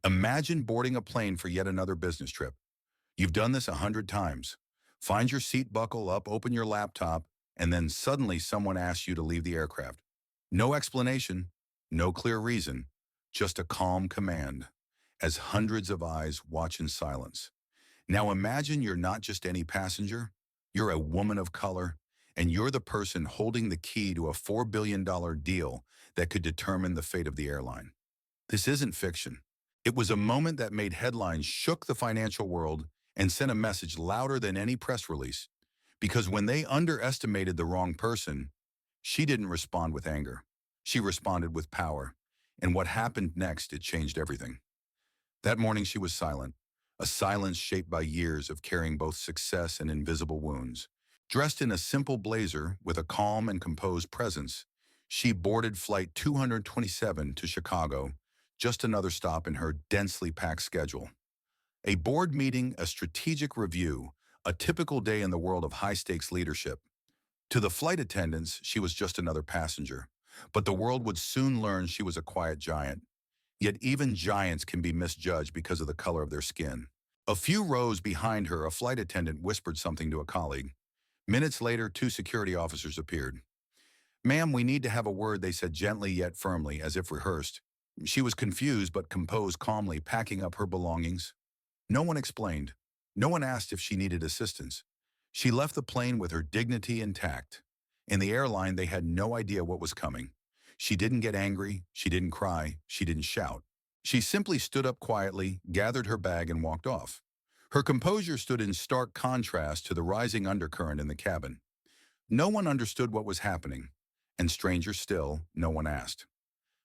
Imagine boarding a plane for yet another business trip. You've done this 100 times. Find your seat buckle up, open your laptop, and then suddenly someone asks you to leave the aircraft. No explanation, no clear reason, just a calm command, as hundreds of eyes watch in silence. Now imagine you're not just any passenger, you're a woman of color, and you're the person holding the key to a $4 billion deal that could determine the fate of the airline. This isn't fiction. It was a moment that made headlines, shook the financial world, and sent a message louder than any press release. Because when they underestimated the wrong person, she didn't respond with anger. She responded with power. And what happened next, it changed everything. That morning she was silent, a silence shaped by years of carrying both success and invisible wounds. Dressed in a simple blazer with a calm and composed presence, she boarded Flight 227 to Chicago, just another stop in her densely packed schedule. A board meeting, a strategic review, a typical day in the world of high-stakes leadership. To the flight attendants, she was just another passenger. But the world would soon learn she was a quiet giant. Yet even giants can be misjudged because of the color of their skin. A few rows behind her, a flight attendant whispered something to a colleague. Minutes later, two security officers appeared. "Ma'am, we need to have a word," they said gently yet firmly, as if rehearsed. She was confused but composed calmly, packing up her belongings. No one explained. No one asked if she needed assistance. She left the plane with her dignity intact. In the airline, they had no idea what was coming. She didn't get angry, she didn't cry, she didn't shout. She simply stood up quietly, gathered her bag, and walked off. Her composure stood in stark contrast to the rising undercurrent in the cabin. No one understood what was happening, and stranger still, no one asked.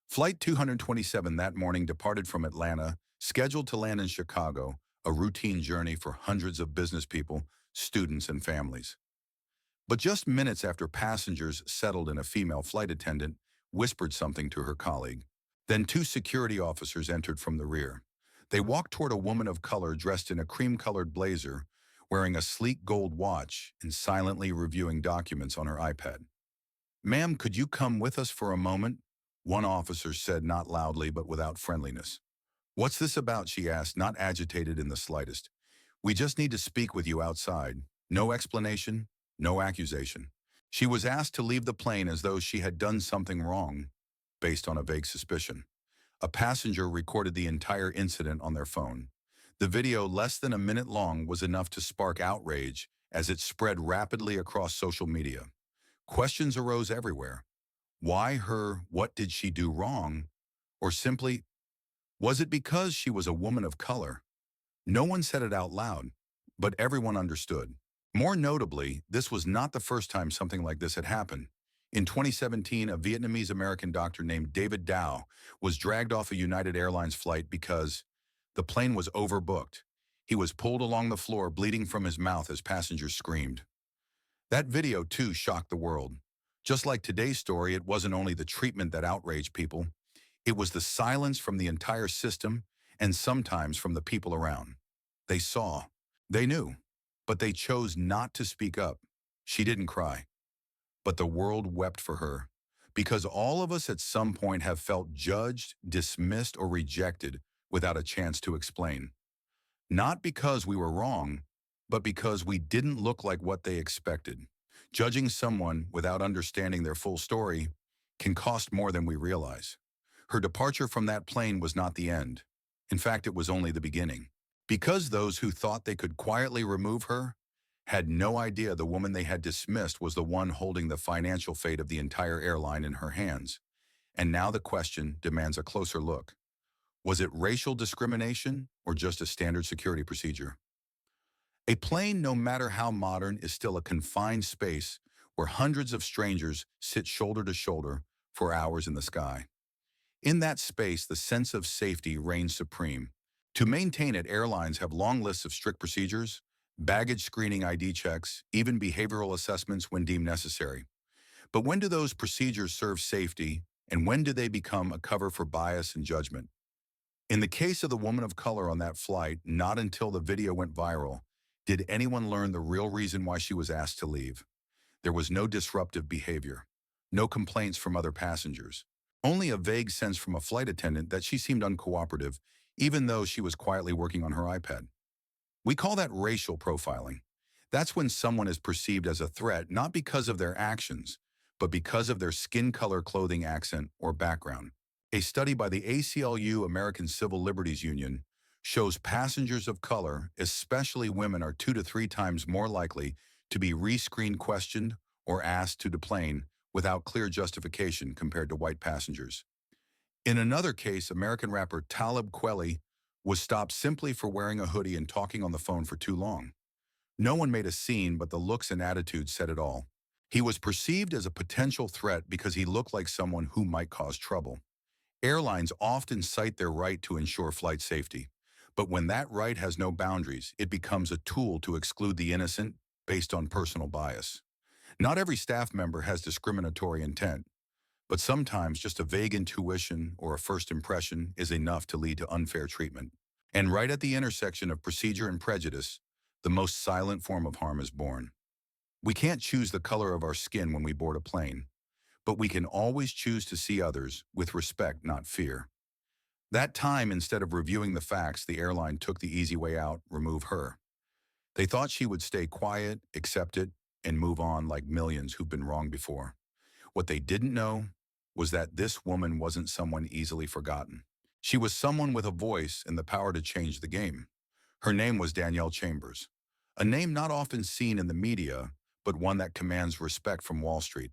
Flight 227 that morning departed from Atlanta, scheduled to land in Chicago, a routine journey for hundreds of business people, students, and families. But just minutes after passengers settled in, a female flight attendant whispered something to her colleague. Then two security officers entered from the rear. They walked toward a woman of color dressed in a cream-colored blazer, wearing a sleek gold watch and silently reviewing documents on her iPad. "Ma'am, could you come with us for a moment?" one officer said, not loudly but without friendliness. "What's this about?" she asked, not agitated in the slightest. "We just need to speak with you outside. No explanation, no accusation." She was asked to leave the plane as though she had done something wrong, based on a vague suspicion. A passenger recorded the entire incident on their phone. The video, less than a minute long, was enough to spark outrage as it spread rapidly across social media. Questions arose everywhere. Why her? What did she do wrong? Or simply, was it because she was a woman of color? No one said it out loud, but everyone understood. More notably, this was not the first time something like this had happened. In 2017, a Vietnamese-American doctor named David Dow was dragged off a United Airlines flight because the plane was overbooked. He was pulled along the floor, bleeding from his mouth as passengers screamed. That video, too, shocked the world. Just like today's story, it wasn't only the treatment that outraged people. It was the silence from the entire system and sometimes from the people around. They saw, they knew, but they chose not to speak up. She didn't cry, but the world wept for her, because all of us at some point have felt judged, dismissed, or rejected without a chance to explain. Not because we were wrong, but because we didn't look like what they expected. Judging someone without understanding their full story can cost more than we realize. Her departure from that plane was not the end. In fact, it was only the beginning. Because those who thought they could quietly remove her had no idea the woman they had dismissed was the one holding the financial fate of the entire airline in her hands. And now the question demands a closer look. Was it racial discrimination or just a standard security procedure? A plane, no matter how modern, is still a confined space where hundreds of strangers sit shoulder to shoulder for hours in the sky. In that space, the sense of safety reigns supreme. To maintain it, airlines have long lists of strict procedures, baggage screening, ID checks, even behavioral assessments when deemed necessary. But when do those procedures serve safety, and when do they become a cover for bias and judgment? In the case of the woman of color on that flight, not until the video went viral did anyone learn the real reason why she was asked to leave. There was no disruptive behavior, no complaints from other passengers, only a vague sense from a flight attendant that she seemed uncooperative, even though she was quietly working on her iPad. We call that racial profiling. That's when someone is perceived as a threat not because of their actions, but because of their skin color, clothing, accent, or background. A study by the ACLU American Civil Liberties Union shows passengers of color, especially women, are 2 to 3 times more likely to be rescreened, questioned, or asked to deplane without clear justification compared to white passengers. In another case, American rapper Talib Kweli was stopped simply for wearing a hoodie and talking on the phone for too long. No one made a scene, but the looks and attitude said it all. He was perceived as a potential threat because he looked like someone who might cause trouble. Airlines often cite their right to ensure flight safety, but when that right has no boundaries, it becomes a tool to exclude the innocent based on personal bias. Not every staff member has discriminatory intent, but sometimes just a vague intuition or a first impression is enough to lead to unfair treatment. And right at the intersection of procedure and prejudice, the most silent form of harm is born. We can't choose the color of our skin when we board a plane, but we can always choose to see others with respect, not fear. That time, instead of reviewing the facts, the airline took the easy way out, remove her. They thought she would stay quiet, accept it, and move on like millions who've been wrong before. What they didn't know was that this woman wasn't someone easily forgotten. She was someone with a voice and the power to change the game. Her name was Danielle Chambers, a name not often seen in the media, but one that commands respect from Wall Street.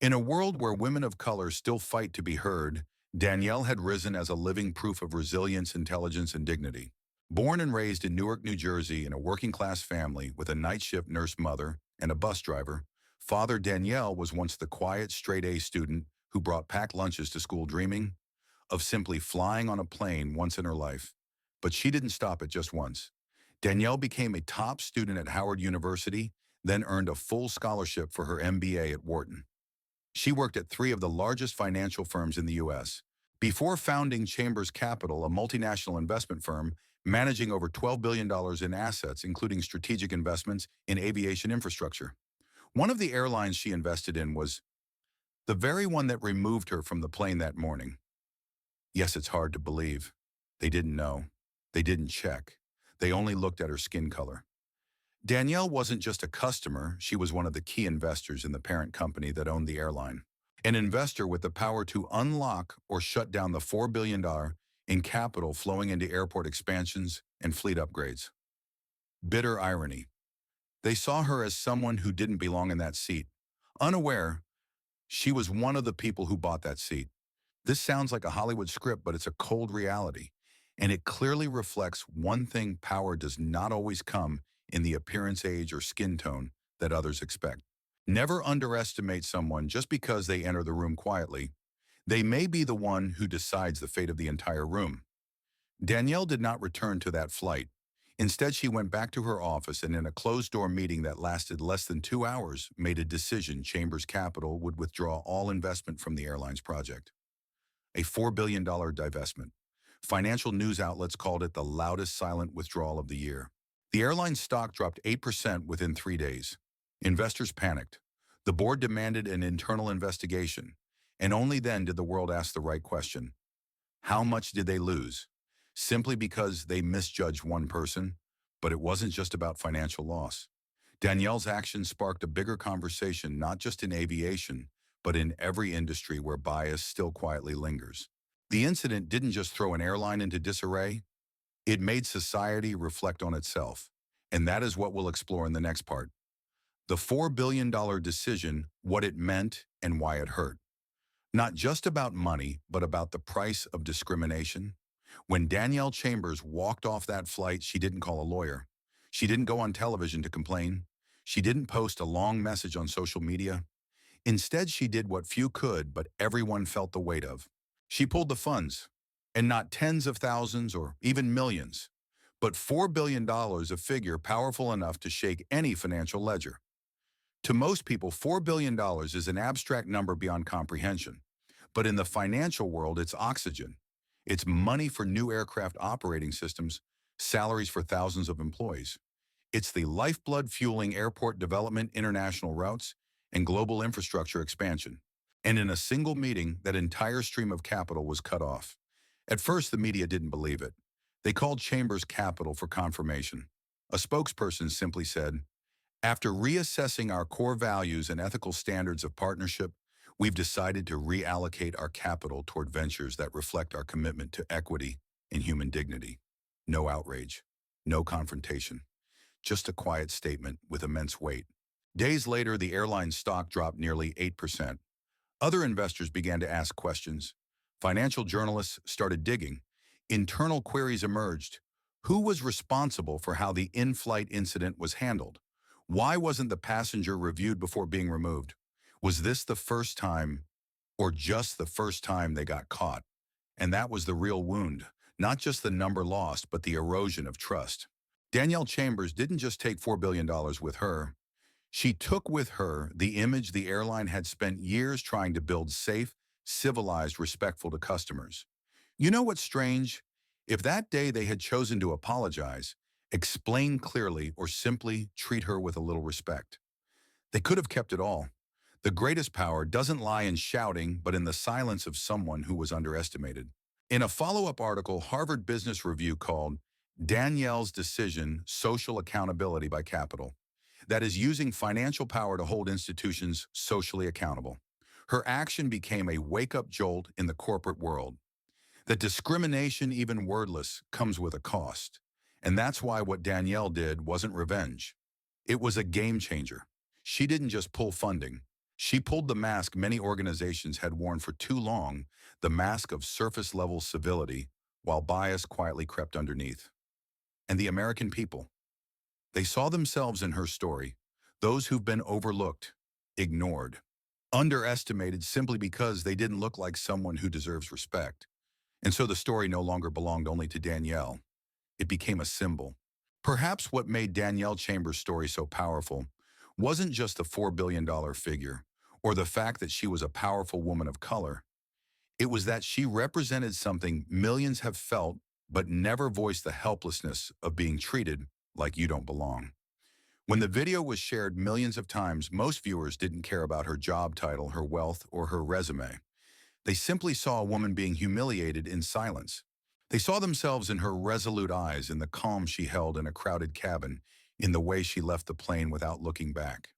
In a world where women of color still fight to be heard, Danielle had risen as a living proof of resilience, intelligence, and dignity. Born and raised in Newark, New Jersey, in a working-class family with a night shift nurse mother and a bus driver, Father Danielle was once the quiet, straight-A student who brought packed lunches to school, dreaming of simply flying on a plane once in her life. But she didn't stop at just once. Danielle became a top student at Howard University, then earned a full scholarship for her MBA at Wharton. She worked at 3 of the largest financial firms in the U.S. before founding Chambers Capital, a multinational investment firm managing over $12 billion in assets, including strategic investments in aviation infrastructure. One of the airlines she invested in was the very one that removed her from the plane that morning. Yes, it's hard to believe. They didn't know. They didn't check. They only looked at her skin color. Danielle wasn't just a customer, she was one of the key investors in the parent company that owned the airline. An investor with the power to unlock or shut down the $4 billion in capital flowing into airport expansions and fleet upgrades. Bitter irony. They saw her as someone who didn't belong in that seat. Unaware, she was one of the people who bought that seat. This sounds like a Hollywood script, but it's a cold reality. And it clearly reflects one thing: power does not always come in the appearance, age, or skin tone that others expect. Never underestimate someone just because they enter the room quietly. They may be the one who decides the fate of the entire room. Danielle did not return to that flight. Instead, she went back to her office and in a closed-door meeting that lasted less than 2 hours, made a decision: Chambers Capital would withdraw all investment from the airline's project. A $4 billion divestment. Financial news outlets called it the loudest silent withdrawal of the year. The airline's stock dropped 8% within 3 days. Investors panicked. The board demanded an internal investigation. And only then did the world ask the right question. How much did they lose? Simply because they misjudged one person? But it wasn't just about financial loss. Danielle's actions sparked a bigger conversation, not just in aviation, but in every industry where bias still quietly lingers. The incident didn't just throw an airline into disarray, it made society reflect on itself. And that is what we'll explore in the next part. The $4 billion decision, what it meant and why it hurt. Not just about money, but about the price of discrimination. When Danielle Chambers walked off that flight, she didn't call a lawyer. She didn't go on television to complain. She didn't post a long message on social media. Instead, she did what few could, but everyone felt the weight of. She pulled the funds, and not tens of thousands or even millions, but $4 billion, a figure powerful enough to shake any financial ledger. To most people, $4 billion is an abstract number beyond comprehension. But in the financial world, it's oxygen. It's money for new aircraft operating systems, salaries for thousands of employees. It's the lifeblood fueling airport development, international routes, and global infrastructure expansion. And in a single meeting, that entire stream of capital was cut off. At first, the media didn't believe it. They called Chambers Capital for confirmation. A spokesperson simply said, "After reassessing our core values and ethical standards of partnership, we've decided to reallocate our capital toward ventures that reflect our commitment to equity and human dignity." No outrage, no confrontation, just a quiet statement with immense weight. Days later, the airline stock dropped nearly 8%. Other investors began to ask questions. Financial journalists started digging. Internal queries emerged. Who was responsible for how the in-flight incident was handled? Why wasn't the passenger reviewed before being removed? Was this the first time, or just the first time they got caught? And that was the real wound, not just the number lost, but the erosion of trust. Danielle Chambers didn't just take $4 billion with her. She took with her the image the airline had spent years trying to build: safe, civilized, respectful to customers. You know what's strange? If that day they had chosen to apologize, explain clearly, or simply treat her with a little respect, they could have kept it all. The greatest power doesn't lie in shouting, but in the silence of someone who was underestimated. In a follow-up article, Harvard Business Review called Danielle's Decision Social Accountability by Capital, that is using financial power to hold institutions socially accountable. Her action became a wake-up jolt in the corporate world. That discrimination, even wordless, comes with a cost. And that's why what Danielle did wasn't revenge. It was a game changer. She didn't just pull funding. She pulled the mask many organizations had worn for too long, the mask of surface-level civility, while bias quietly crept underneath. And the American people, they saw themselves in her story, those who've been overlooked, ignored, underestimated simply because they didn't look like someone who deserves respect. And so the story no longer belonged only to Danielle. It became a symbol. Perhaps what made Danielle Chambers' story so powerful wasn't just the $4 billion figure or the fact that she was a powerful woman of color. It was that she represented something millions have felt but never voiced: the helplessness of being treated like you don't belong. When the video was shared millions of times, most viewers didn't care about her job title, her wealth, or her resume. They simply saw a woman being humiliated in silence. They saw themselves in her resolute eyes, in the calm she held in a crowded cabin, in the way she left the plane without looking back.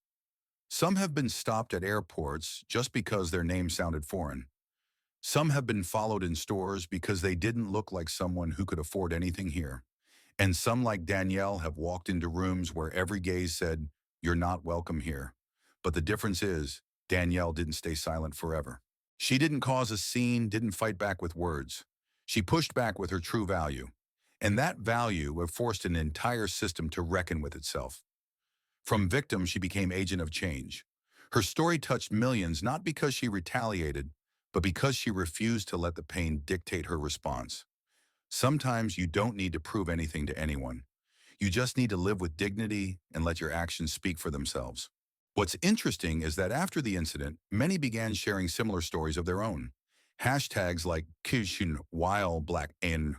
Some have been stopped at airports just because their name sounded foreign. Some have been followed in stores because they didn't look like someone who could afford anything here. And some, like Danielle, have walked into rooms where every gaze said, "You're not welcome here." But the difference is, Danielle didn't stay silent forever. She didn't cause a scene, didn't fight back with words. She pushed back with her true value. And that value forced an entire system to reckon with itself. From victim, she became agent of change. Her story touched millions not because she retaliated, but because she refused to let the pain dictate her response. Sometimes you don't need to prove anything to anyone. You just need to live with dignity and let your actions speak for themselves. What's interesting is that after the incident, many began sharing similar stories of their own. Hashtags like Kishin While Black and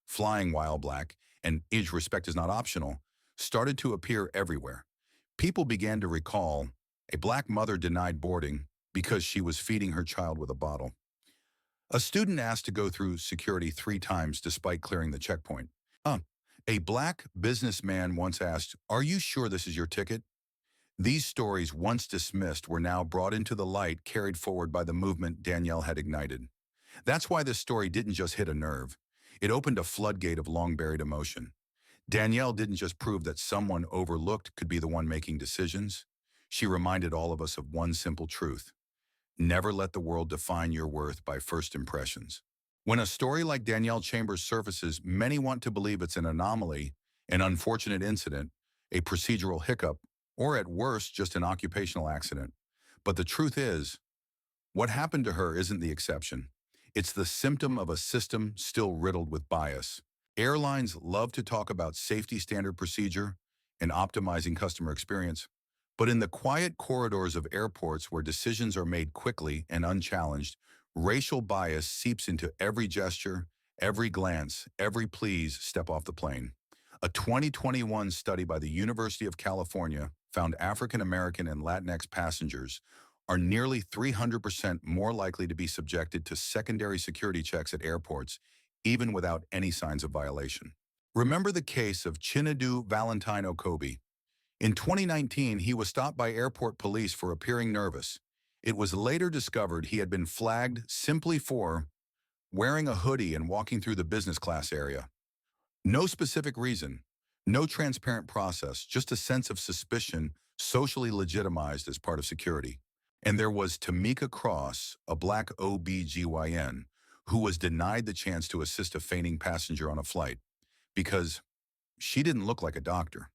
Flying While Black and Age Respect Is Not Optional started to appear everywhere. People began to recall a black mother denied boarding because she was feeding her child with a bottle. A student asked to go through security 3 times despite clearing the checkpoint. A black businessman once asked, "Are you sure this is your ticket?" These stories, once dismissed, were now brought into the light, carried forward by the movement Danielle had ignited. That's why this story didn't just hit a nerve. It opened a floodgate of long-buried emotion. Danielle didn't just prove that someone overlooked could be the one making decisions. She reminded all of us of one simple truth: never let the world define your worth by first impressions. When a story like Danielle Chambers surfaces, many want to believe it's an anomaly, an unfortunate incident, a procedural hiccup, or at worst, just an occupational accident. But the truth is, what happened to her isn't the exception. It's the symptom of a system still riddled with bias. Airlines love to talk about safety standard procedure and optimizing customer experience, but in the quiet corridors of airports where decisions are made quickly and unchallenged, racial bias seeps into every gesture, every glance, every "please step off the plane." A 2021 study by the University of California found African American and Latinx passengers are nearly 300% more likely to be subjected to secondary security checks at airports, even without any signs of violation. Remember the case of Chinedu Valentine Okobi. In 2019, he was stopped by airport police for appearing nervous. It was later discovered he had been flagged simply for wearing a hoodie and walking through the business class area. No specific reason, no transparent process, just a sense of suspicion socially legitimized as part of security. And there was Tamika Cross, a black OBGYN, who was denied the chance to assist a fainting passenger on a flight because she didn't look like a doctor.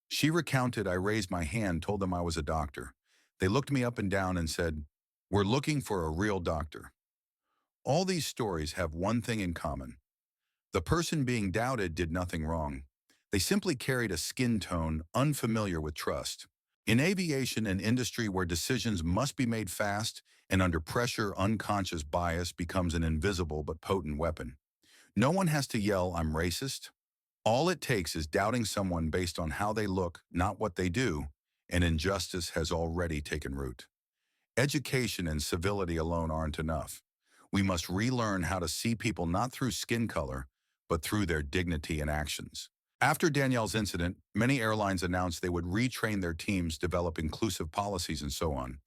She recounted, "I raised my hand, told them I was a doctor. They looked me up and down and said, 'We're looking for a real doctor.'" All these stories have one thing in common. The person being doubted did nothing wrong. They simply carried a skin tone unfamiliar with trust. In aviation, an industry where decisions must be made fast and under pressure, unconscious bias becomes an invisible but potent weapon. No one has to yell, "I'm racist." All it takes is doubting someone based on how they look, not what they do, and injustice has already taken root. Education and civility alone aren't enough. We must relearn how to see people not through skin color, but through their dignity and actions. After Danielle's incident, many airlines announced they would retrain their teams, develop inclusive policies, and so on.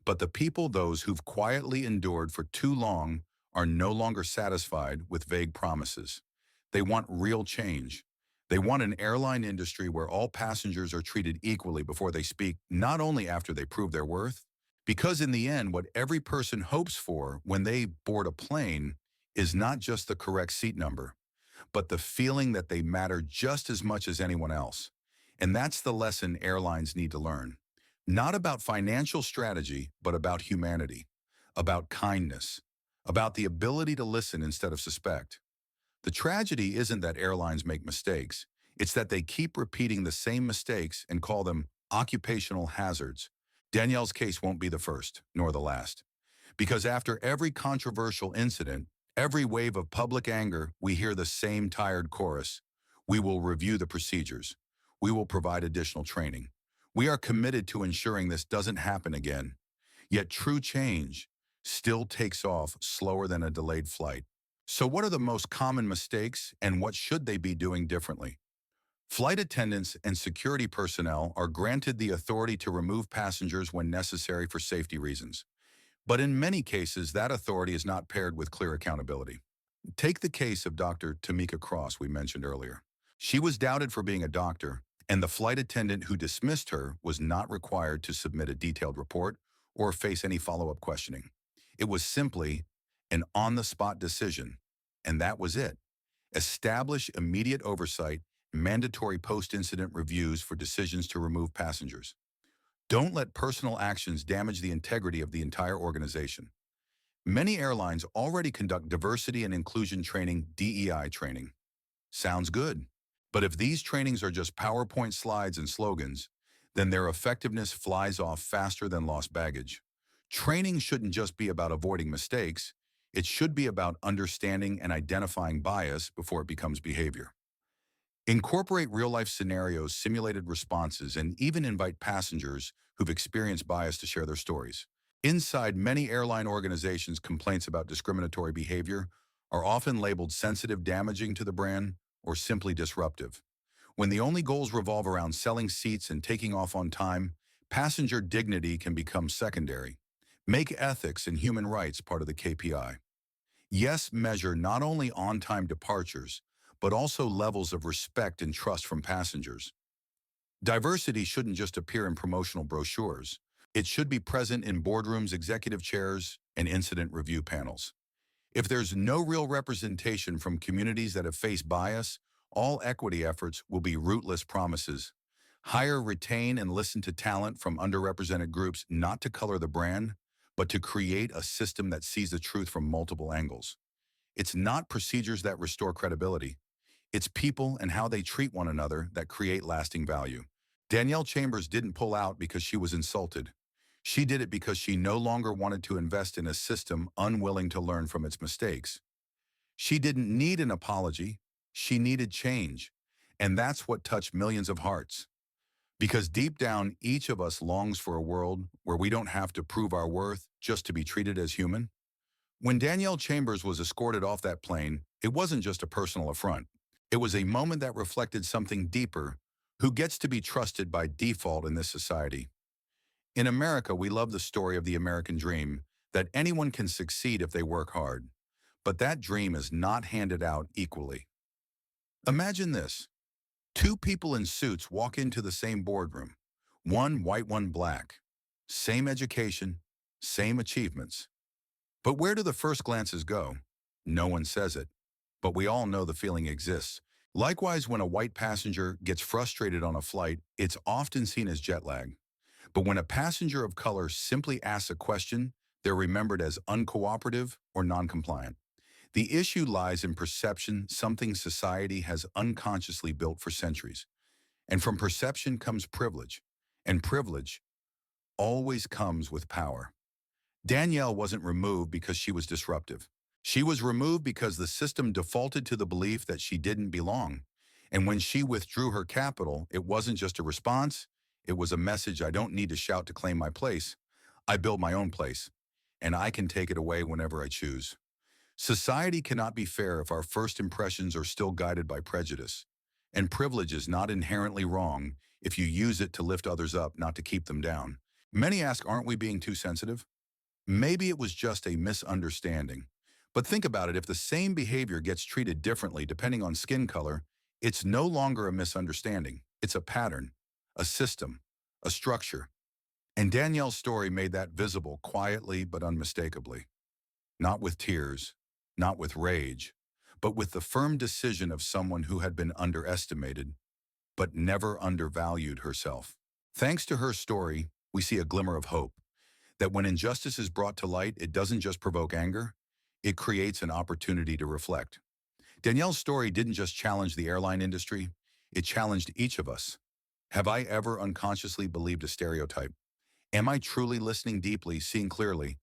But the people, those who've quietly endured for too long, are no longer satisfied with vague promises. They want real change. They want an airline industry where all passengers are treated equally before they speak, not only after they prove their worth. Because in the end, what every person hopes for when they board a plane is not just the correct seat number, but the feeling that they matter just as much as anyone else. And that's the lesson airlines need to learn. Not about financial strategy, but about humanity, about kindness, about the ability to listen instead of suspect. The tragedy isn't that airlines make mistakes. It's that they keep repeating the same mistakes and call them occupational hazards. Danielle's case won't be the first, nor the last. Because after every controversial incident, every wave of public anger, we hear the same tired chorus. We will review the procedures. We will provide additional training. We are committed to ensuring this doesn't happen again. Yet true change still takes off slower than a delayed flight. So what are the most common mistakes and what should they be doing differently? Flight attendants and security personnel are granted the authority to remove passengers when necessary for safety reasons. But in many cases, that authority is not paired with clear accountability. Take the case of Dr. Tamika Cross we mentioned earlier. She was doubted for being a doctor, and the flight attendant who dismissed her was not required to submit a detailed report or face any follow-up questioning. It was simply an on-the-spot decision, and that was it. Establish immediate oversight, mandatory post-incident reviews for decisions to remove passengers. Don't let personal actions damage the integrity of the entire organization. Many airlines already conduct diversity and inclusion training, DEI training. Sounds good. But if these trainings are just PowerPoint slides and slogans, then their effectiveness flies off faster than lost baggage. Training shouldn't just be about avoiding mistakes. It should be about understanding and identifying bias before it becomes behavior. Incorporate real-life scenarios, simulated responses, and even invite passengers who've experienced bias to share their stories. Inside many airline organizations, complaints about discriminatory behavior are often labeled sensitive, damaging to the brand, or simply disruptive. When the only goals revolve around selling seats and taking off on time, passenger dignity can become secondary. Make ethics and human rights part of the KPI. Yes, measure not only on-time departures, but also levels of respect and trust from passengers. Diversity shouldn't just appear in promotional brochures. It should be present in boardrooms, executive chairs, and incident review panels. If there's no real representation from communities that have faced bias, all equity efforts will be rootless promises. Hire, retain, and listen to talent from underrepresented groups, not to color the brand, but to create a system that sees the truth from multiple angles. It's not procedures that restore credibility. It's people and how they treat one another that create lasting value. Danielle Chambers didn't pull out because she was insulted. She did it because she no longer wanted to invest in a system unwilling to learn from its mistakes. She didn't need an apology. She needed change. And that's what touched millions of hearts. Because deep down, each of us longs for a world where we don't have to prove our worth just to be treated as human. When Danielle Chambers was escorted off that plane, it wasn't just a personal affront. It was a moment that reflected something deeper: who gets to be trusted by default in this society. In America, we love the story of the American dream, that anyone can succeed if they work hard. But that dream is not handed out equally. Imagine this. Two people in suits walk into the same boardroom. One white, one black. Same education, same achievements. But where do the first glances go? No one says it, but we all know the feeling exists. Likewise, when a white passenger gets frustrated on a flight, it's often seen as jet lag. But when a passenger of color simply asks a question, they're remembered as uncooperative or noncompliant. The issue lies in perception, something society has unconsciously built for centuries. And from perception comes privilege. And privilege always comes with power. Danielle wasn't removed because she was disruptive. She was removed because the system defaulted to the belief that she didn't belong. And when she withdrew her capital, it wasn't just a response, it was a message: I don't need to shout to claim my place. I build my own place, and I can take it away whenever I choose. Society cannot be fair if our first impressions are still guided by prejudice. And privilege is not inherently wrong if you use it to lift others up, not to keep them down. Many ask, aren't we being too sensitive? Maybe it was just a misunderstanding. But think about it: if the same behavior gets treated differently depending on skin color, it's no longer a misunderstanding. It's a pattern, a system, a structure. And Danielle's story made that visible quietly but unmistakably. Not with tears, not with rage, but with the firm decision of someone who had been underestimated, but never undervalued herself. Thanks to her story, we see a glimmer of hope, that when injustice is brought to light, it doesn't just provoke anger, it creates an opportunity to reflect. Danielle's story didn't just challenge the airline industry, it challenged each of us. Have I ever unconsciously believed a stereotype? Am I truly listening deeply, seeing clearly?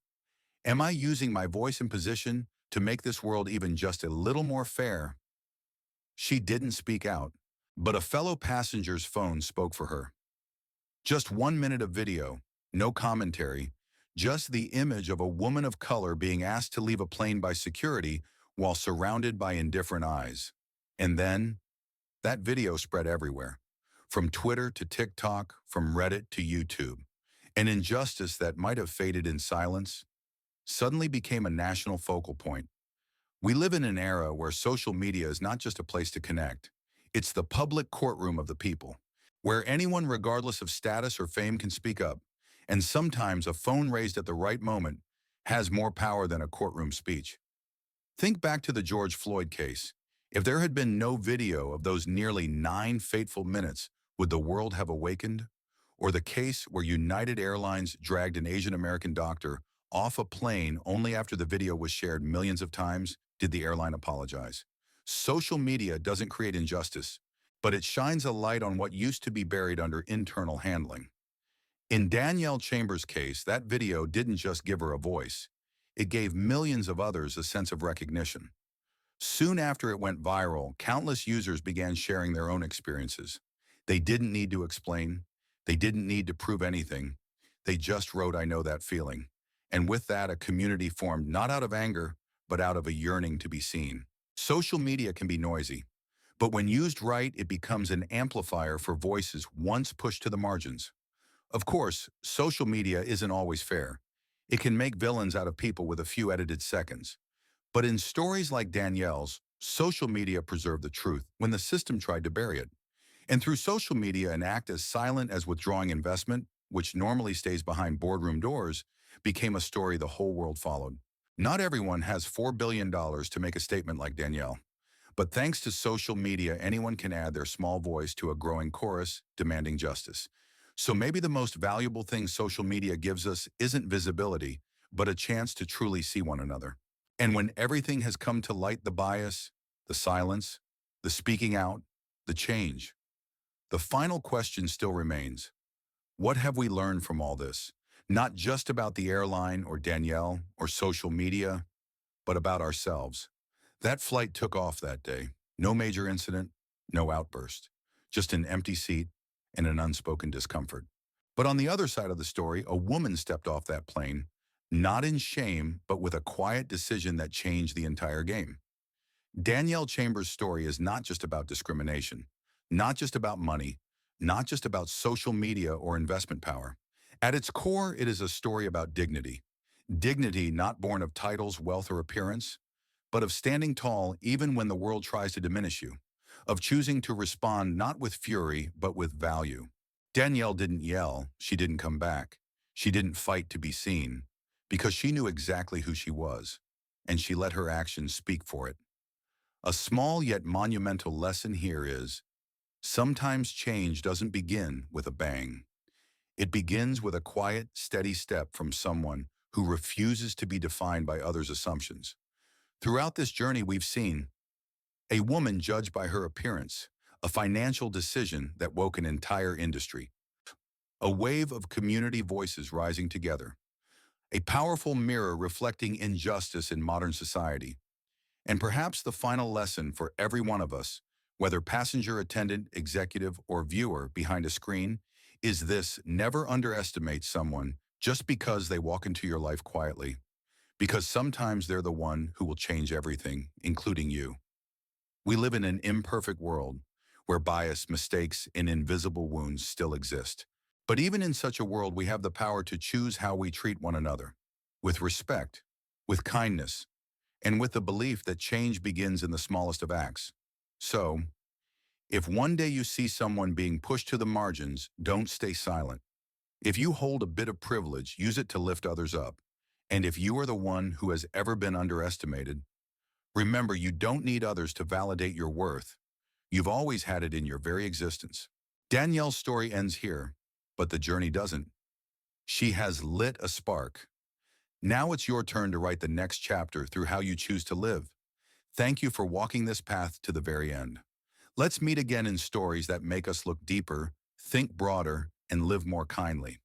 Am I using my voice and position to make this world even just a little more fair? She didn't speak out, but a fellow passenger's phone spoke for her. Just 1 minute of video, no commentary, just the image of a woman of color being asked to leave a plane by security while surrounded by indifferent eyes. And then, that video spread everywhere, from Twitter to TikTok, from Reddit to YouTube. An injustice that might have faded in silence suddenly became a national focal point. We live in an era where social media is not just a place to connect. It's the public courtroom of the people, where anyone, regardless of status or fame, can speak up. And sometimes a phone raised at the right moment has more power than a courtroom speech. Think back to the George Floyd case. If there had been no video of those nearly 9 fateful minutes, would the world have awakened? Or the case where United Airlines dragged an Asian American doctor off a plane only after the video was shared millions of times, did the airline apologize? Social media doesn't create injustice, but it shines a light on what used to be buried under internal handling. In Danielle Chambers' case, that video didn't just give her a voice. It gave millions of others a sense of recognition. Soon after it went viral, countless users began sharing their own experiences. They didn't need to explain. They didn't need to prove anything. They just wrote, "I know that feeling." And with that, a community formed, not out of anger, but out of a yearning to be seen. Social media can be noisy, but when used right, it becomes an amplifier for voices once pushed to the margins. Of course, social media isn't always fair. It can make villains out of people with a few edited seconds. But in stories like Danielle's, social media preserved the truth when the system tried to bury it. And through social media, an act as silent as withdrawing investment, which normally stays behind boardroom doors, became a story the whole world followed. Not everyone has $4 billion to make a statement like Danielle. But thanks to social media, anyone can add their small voice to a growing chorus demanding justice. So maybe the most valuable thing social media gives us isn't visibility, but a chance to truly see one another. And when everything has come to light: the bias, the silence, the speaking out, the change, the final question still remains: what have we learned from all this? Not just about the airline or Danielle or social media, but about ourselves. That flight took off that day. No major incident, no outburst. Just an empty seat and an unspoken discomfort. But on the other side of the story, a woman stepped off that plane, not in shame, but with a quiet decision that changed the entire game. Danielle Chambers' story is not just about discrimination, not just about money, not just about social media or investment power. At its core, it is a story about dignity. Dignity not born of titles, wealth, or appearance, but of standing tall even when the world tries to diminish you, of choosing to respond not with fury, but with value. Danielle didn't yell, she didn't come back, she didn't fight to be seen, because she knew exactly who she was, and she let her actions speak for it. A small yet monumental lesson here is, sometimes change doesn't begin with a bang. It begins with a quiet, steady step from someone who refuses to be defined by others' assumptions. Throughout this journey, we've seen a woman judged by her appearance, a financial decision that woke an entire industry, a wave of community voices rising together, a powerful mirror reflecting injustice in modern society, and perhaps the final lesson for every one of us, whether passenger attendant, executive, or viewer behind a screen, is this: never underestimate someone just because they walk into your life quietly, because sometimes they're the one who will change everything, including you. We live in an imperfect world where bias, mistakes, and invisible wounds still exist. But even in such a world, we have the power to choose how we treat one another, with respect, with kindness, and with the belief that change begins in the smallest of acts. So, if one day you see someone being pushed to the margins, don't stay silent. If you hold a bit of privilege, use it to lift others up. And if you are the one who has ever been underestimated, remember, you don't need others to validate your worth. You've always had it in your very existence. Danielle's story ends here, but the journey doesn't. She has lit a spark. Now it's your turn to write the next chapter through how you choose to live. Thank you for walking this path to the very end. Let's meet again in stories that make us look deeper, think broader, and live more kindly.